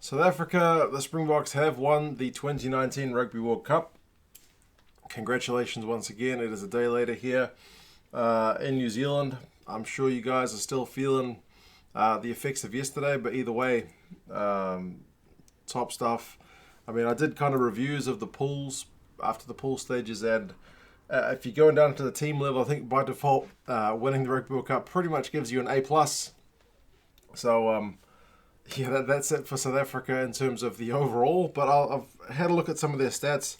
South Africa, the Springboks have won the 2019 Rugby World Cup. Congratulations once again. It is a day later here in New Zealand. I'm sure you guys are still feeling the effects of yesterday, but either way, top stuff. I mean, I did kind of reviews of the pools after the pool stages, and if you're going down to the team level, I think by default, winning the Rugby World Cup pretty much gives you an A+. So, yeah, that's it for South Africa in terms of the overall. But I've had a look at some of their stats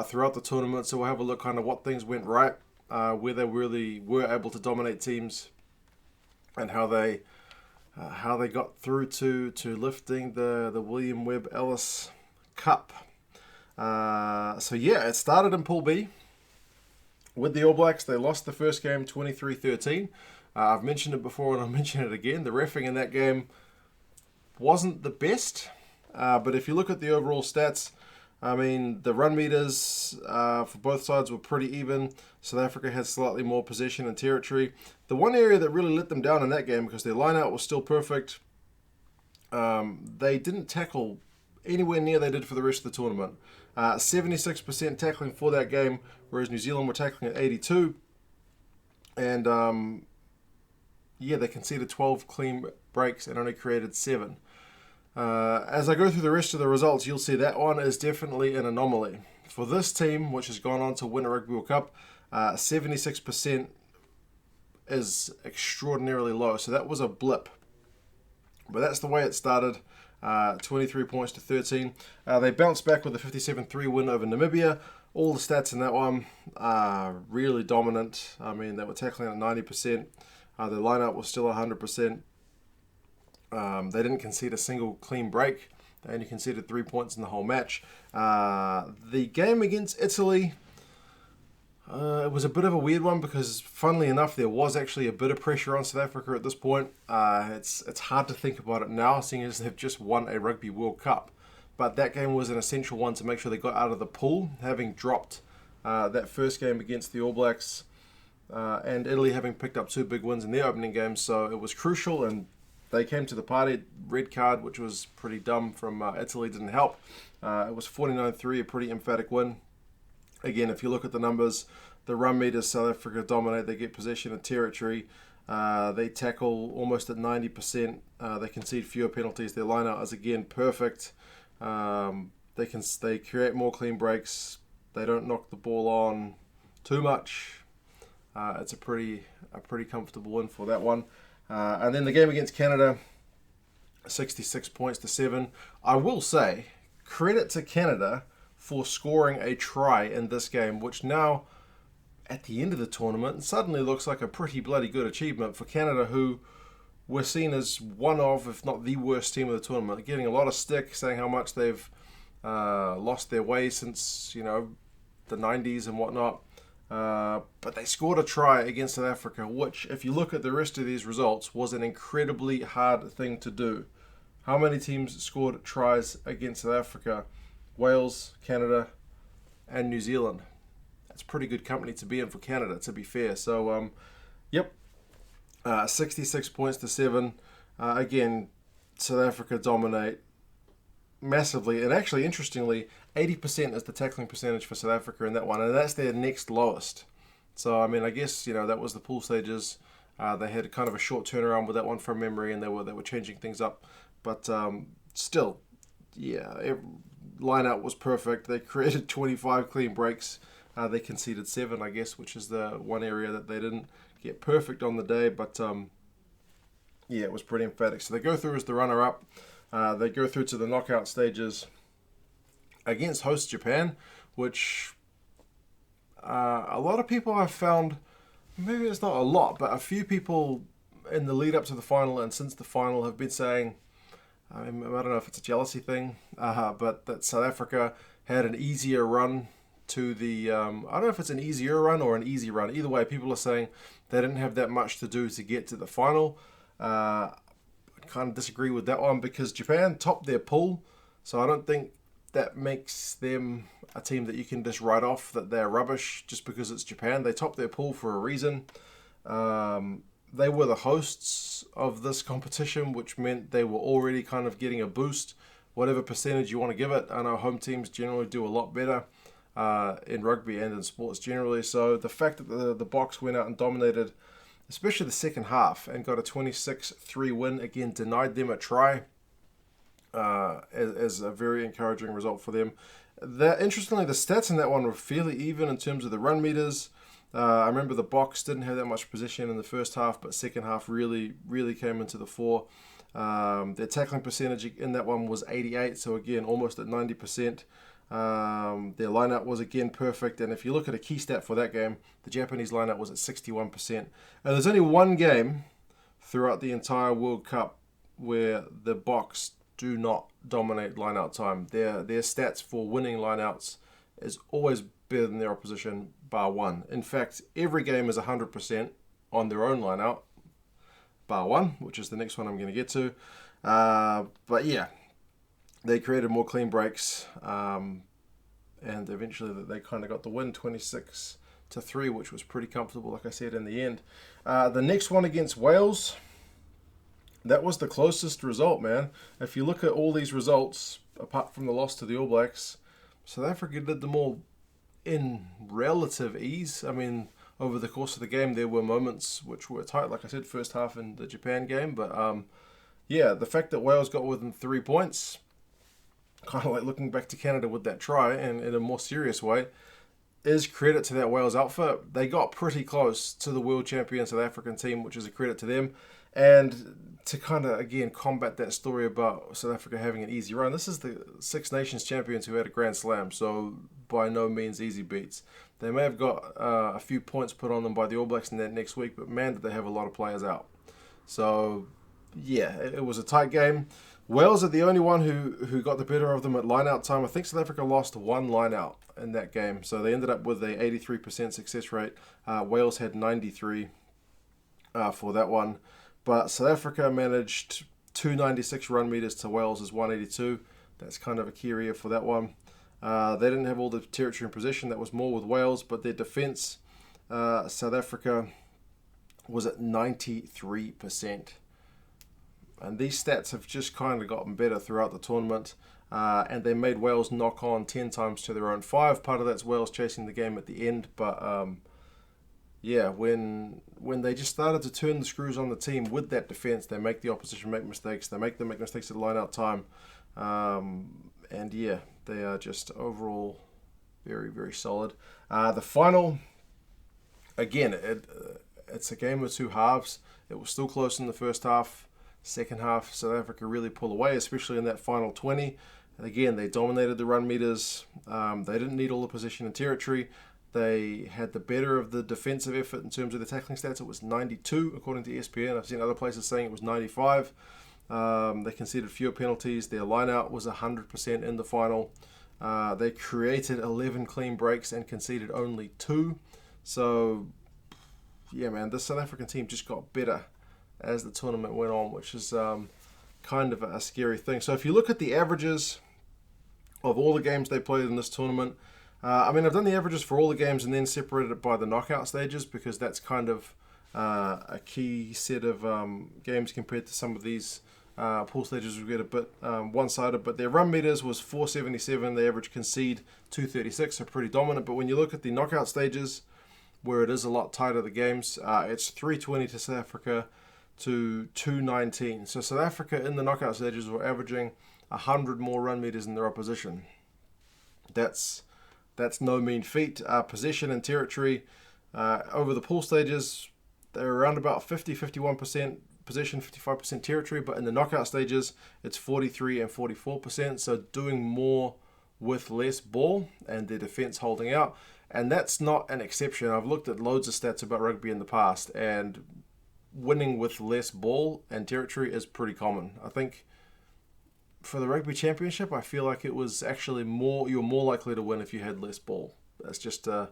throughout the tournament, so we'll have a look kind of what things went right, where they really were able to dominate teams, and how they got through to lifting the William Webb Ellis Cup. So yeah, it started in Pool B with the All Blacks. They lost the first game 23-13. I've mentioned it before and I'll mention it again. The reffing in that game wasn't the best, but if you look at the overall stats, I mean, the run meters for both sides were pretty even. South Africa had slightly more possession and territory. The one area that really let them down in that game, because their line-out was still perfect, they didn't tackle anywhere near they did for the rest of the tournament. 76% tackling for that game, whereas New Zealand were tackling at 82%. And yeah, they conceded 12 clean breaks and only created 7. As I go through the rest of the results, you'll see that one is definitely an anomaly. For this team, which has gone on to win a Rugby World Cup, 76% is extraordinarily low. So that was a blip. But that's the way it started. 23 points to 13. They bounced back with a 57-3 win over Namibia. All the stats in that one are really dominant. I mean, they were tackling at 90%. Their lineup was still 100%. They didn't concede a single clean break. They only conceded 3 points in the whole match. The game against Italy, it was a bit of a weird one because, funnily enough, there was actually a bit of pressure on South Africa at this point. It's hard to think about it now, seeing as they've just won a Rugby World Cup. But that game was an essential one to make sure they got out of the pool, having dropped that first game against the All Blacks, and Italy having picked up 2 big wins in their opening games. So it was crucial, and they came to the party. Red card, which was pretty dumb from Italy, didn't help. It was 49-3, a pretty emphatic win. Again, if you look at the numbers, the run meters, South Africa dominate. They get possession of territory. They tackle almost at 90%. They concede fewer penalties. Their line-out is, again, perfect. They create more clean breaks. They don't knock the ball on too much. It's a pretty comfortable win for that one. And then the game against Canada, 66 points to 7. I will say, credit to Canada for scoring a try in this game, which now, at the end of the tournament, suddenly looks like a pretty bloody good achievement for Canada, who were seen as one of, if not the worst team of the tournament, getting a lot of stick, saying how much they've lost their way since, the 90s and whatnot. But they scored a try against South Africa, which, if you look at the rest of these results, was an incredibly hard thing to do. How many teams scored tries against South Africa? Wales, Canada, and New Zealand. That's pretty good company to be in for Canada, to be fair. So, 66 points to 7. Again, South Africa dominate massively, and actually, interestingly, 80% is the tackling percentage for South Africa in that one, and that's their next lowest. So, I mean, I guess, that was the pool stages. They had kind of a short turnaround with that one from memory, and they were changing things up. But still, yeah, line-out was perfect. They created 25 clean breaks. They conceded 7, I guess, which is the one area that they didn't get perfect on the day. But, yeah, it was pretty emphatic. So they go through as the runner-up. They go through to the knockout stages against host Japan, which a lot of people have found, maybe it's not a lot, but a few people in the lead up to the final and since the final have been saying, I don't know if it's a jealousy thing, but that South Africa had an easier run to the, I don't know if it's an easier run or an easy run. Either way, people are saying they didn't have that much to do to get to the final. I kind of disagree with that one because Japan topped their pool, so I don't think that makes them a team that you can just write off that they're rubbish just because it's Japan. They topped their pool for a reason. they were the hosts of this competition, which meant they were already kind of getting a boost, whatever percentage you want to give it. I know home teams generally do a lot better in rugby and in sports generally. So the fact that the Boks went out and dominated, especially the second half, and got a 26-3 win, again, denied them a try as a very encouraging result for them. Interestingly, the stats in that one were fairly even in terms of the run meters. I remember the Boks didn't have that much possession in the first half, but second half really came into the fore. Their tackling percentage in that one was 88, so again, almost at 90%. Their lineout was again perfect, and if you look at a key stat for that game, the Japanese lineout was at 61%. And there's only one game throughout the entire World Cup where the Boks do not dominate lineout time. Their stats for winning lineouts is always better than their opposition, bar one. In fact, every game is 100% on their own lineout, bar one, which is the next one I'm going to get to. But yeah, they created more clean breaks, and eventually they kind of got the win, 26-3, which was pretty comfortable, like I said, in the end. The next one against Wales, that was the closest result, man. If you look at all these results, apart from the loss to the All Blacks, South Africa did them all in relative ease. I mean, over the course of the game, there were moments which were tight, like I said, first half in the Japan game. But yeah, the fact that Wales got within 3 points, kind of like looking back to Canada with that try, and in a more serious way, is credit to that Wales outfit. They got pretty close to the world champion South African team, which is a credit to them. And to kind of, again, combat that story about South Africa having an easy run, this is the Six Nations champions who had a Grand Slam, so by no means easy beats. They may have got a few points put on them by the All Blacks in that next week, but man, did they have a lot of players out. So, yeah, it was a tight game. Wales are the only one who got the better of them at line-out time. I think South Africa lost one line-out in that game, so they ended up with a 83% success rate. Wales had 93 for that one. But South Africa managed 296 run meters to Wales' 182. That's kind of a key area for that one. They didn't have all the territory in possession. That was more with Wales, but their defence, South Africa, was at 93%. And these stats have just kind of gotten better throughout the tournament. And they made Wales knock on 10 times to their own 5. Part of that's Wales chasing the game at the end. But yeah, when they just started to turn the screws on the team with that defence, they make the opposition make mistakes. They make them make mistakes at line-out time. And yeah, they are just overall very, very solid. The final, again, it's a game of two halves. It was still close in the first half. Second half, South Africa really pull away, especially in that final 20. And again, they dominated the run meters. They didn't need all the possession and territory. They had the better of the defensive effort in terms of the tackling stats. It was 92, according to ESPN. I've seen other places saying it was 95. They conceded fewer penalties. Their line-out was 100% in the final. They created 11 clean breaks and conceded only 2. So, yeah, man, this South African team just got better as the tournament went on, which is kind of a scary thing. So if you look at the averages of all the games they played in this tournament, I mean, I've done the averages for all the games and then separated it by the knockout stages because that's kind of a key set of games compared to some of these pool stages we get a bit one-sided. But their run meters was 477. They average concede 236, so pretty dominant. But when you look at the knockout stages, where it is a lot tighter, the games, it's 320 to South Africa to 219. So South Africa in the knockout stages were averaging 100 more run meters than their opposition. That's no mean feat. Possession and territory over the pool stages, they're around about 50-51% possession, 55% territory, but in the knockout stages, it's 43 and 44%. So doing more with less ball and their defense holding out. And that's not an exception. I've looked at loads of stats about rugby in the past, and winning with less ball and territory is pretty common. I think for the Rugby Championship, I feel like it was actually you're more likely to win if you had less ball. It's just a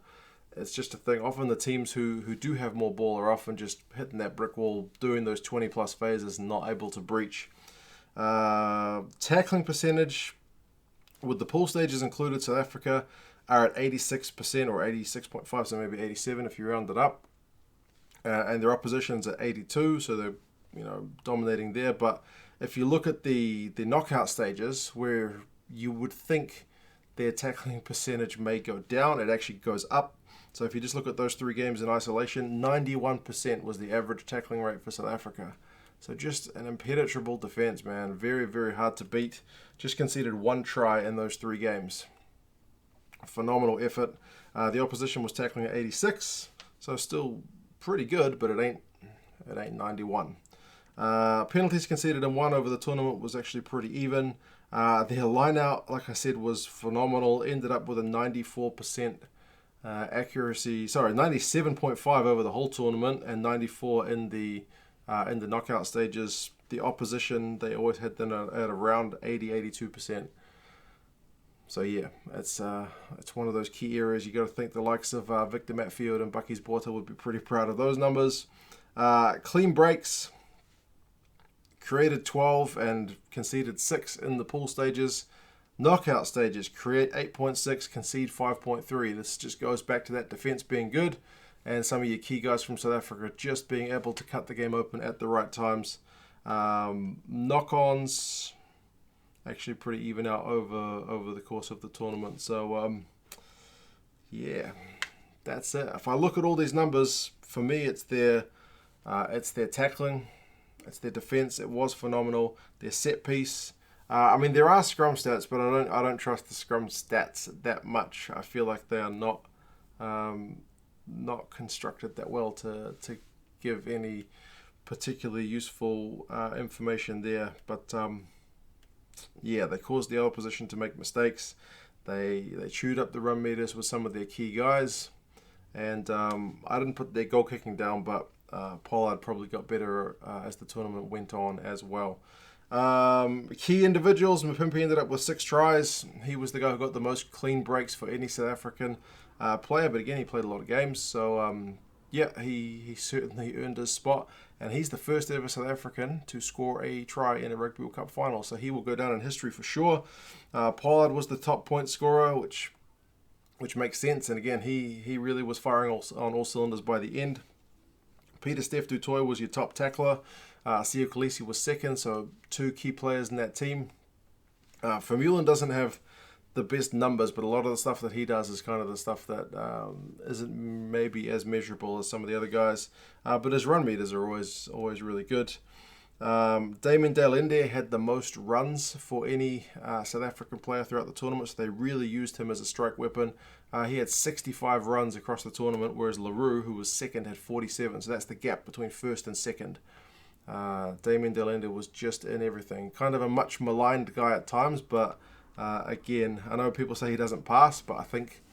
thing. Often the teams who do have more ball are often just hitting that brick wall, doing those 20 plus phases and not able to breach. Tackling percentage, with the pool stages included, South Africa are at 86% or 86.5, so maybe 87 if you round it up. and their opposition's at 82, so they're dominating there. But if you look at the knockout stages, where you would think their tackling percentage may go down, it actually goes up. So if you just look at those 3 games in isolation, 91% was the average tackling rate for South Africa. So just an impenetrable defense, man. Very, very hard to beat. Just conceded 1 try in those 3 games. Phenomenal effort. The opposition was tackling at 86, so still pretty good, but it ain't 91. Penalties conceded in 1 over the tournament was actually pretty even. Their line out, like I said, was phenomenal. Ended up with a 94% accuracy. Sorry, 97.5 over the whole tournament and 94 in the knockout stages. The opposition, they always had them at around 82%. So yeah, it's one of those key areas. You got to think the likes of Victor Matfield and Bucky's Botha would be pretty proud of those numbers. Clean breaks, created 12 and conceded 6 in the pool stages. Knockout stages, create 8.6, concede 5.3. This just goes back to that defense being good and some of your key guys from South Africa just being able to cut the game open at the right times. Knock-ons, actually pretty even out over the course of the tournament. So, yeah, that's it. If I look at all these numbers, for me, it's their tackling, it's their defense. It was phenomenal. Their set piece. I mean, there are scrum stats, but I don't trust the scrum stats that much. I feel like they are not constructed that well to give any particularly useful information there. But yeah, they caused the opposition to make mistakes. They chewed up the run meters with some of their key guys, and I didn't put their goal kicking down, but Pollard probably got better as the tournament went on as well. Key individuals, Mpimpi ended up with 6 tries. He was the guy who got the most clean breaks for any South African player, but again, he played a lot of games, so yeah, he certainly earned his spot, and he's the first ever South African to score a try in a Rugby World Cup final, so he will go down in history for sure. Pollard was the top point scorer, which makes sense, and again, he really was firing on all cylinders by the end. Peter Steph du Toit was your top tackler. Siya Kolisi was second, so 2 key players in that team. Vermeulen doesn't have the best numbers, but a lot of the stuff that he does is kind of the stuff that isn't maybe as measurable as some of the other guys. But his run meters are always really good. Damien Delende had the most runs for any South African player throughout the tournament, so they really used him as a strike weapon. He had 65 runs across the tournament, whereas Leroux, who was second, had 47. So that's the gap between first and second. Damien Delende was just in everything. Kind of a much maligned guy at times, but again, I know people say he doesn't pass, but I think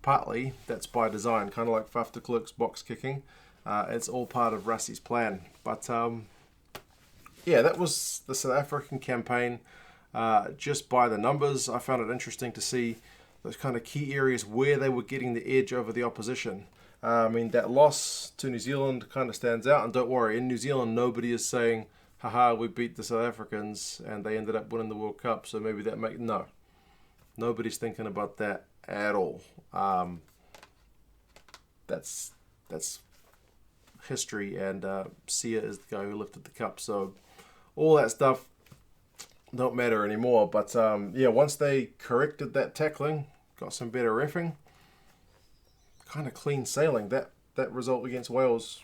partly that's by design, kind of like Faf de Klerk's box kicking. It's all part of Rassie's plan. But yeah, that was the South African campaign. Just by the numbers, I found it interesting to see those kind of key areas where they were getting the edge over the opposition. I mean, that loss to New Zealand kind of stands out. And don't worry, in New Zealand, nobody is saying, haha, we beat the South Africans and they ended up winning the World Cup. So maybe that no. Nobody's thinking about that at all. That's history, and Siya is the guy who lifted the cup. So all that stuff don't matter anymore. But yeah, once they corrected that tackling, got some better reffing, kind of clean sailing. That result against Wales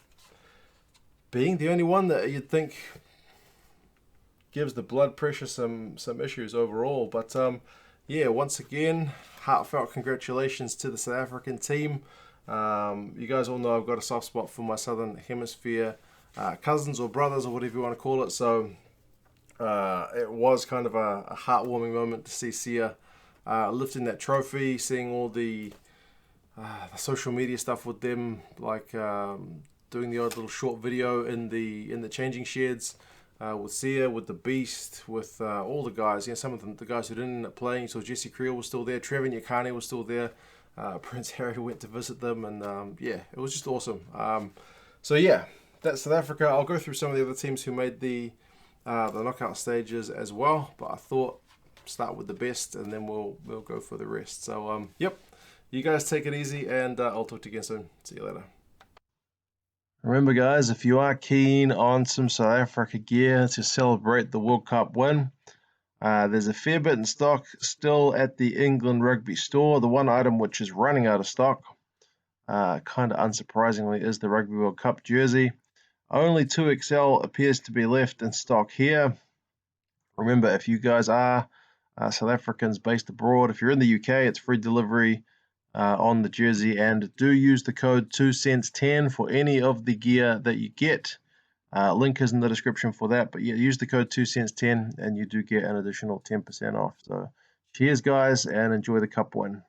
being the only one that you'd think gives the blood pressure some issues overall. But yeah, once again, heartfelt congratulations to the South African team. You guys all know I've got a soft spot for my Southern Hemisphere cousins or brothers or whatever you want to call it. So it was kind of a heartwarming moment to see Siya lifting that trophy, seeing all the social media stuff with them, like doing the odd little short video in the changing sheds with Siya, with the Beast, with all the guys. Some of them, the guys who didn't end up playing. So Jesse Creel was still there, Trevor Nyakane was still there. Prince Harry went to visit them, and yeah, it was just awesome. So yeah, that's South Africa. I'll go through some of the other teams who made the knockout stages as well, but I thought start with the best, and then we'll go for the rest. So yep, you guys take it easy, and I'll talk to you again soon. See you later. Remember, guys, if you are keen on some South Africa gear to celebrate the World Cup win, there's a fair bit in stock still at the England Rugby store. The one item which is running out of stock, kind of unsurprisingly, is the Rugby World Cup jersey. Only 2XL appears to be left in stock here. Remember, if you guys are South Africans based abroad, if you're in the UK, it's free delivery on the jersey, and do use the code 2cents10 for any of the gear that you get. Link is in the description for that, but yeah, use the code 2cents10 and you do get an additional 10% off. So cheers, guys, and enjoy the cup win.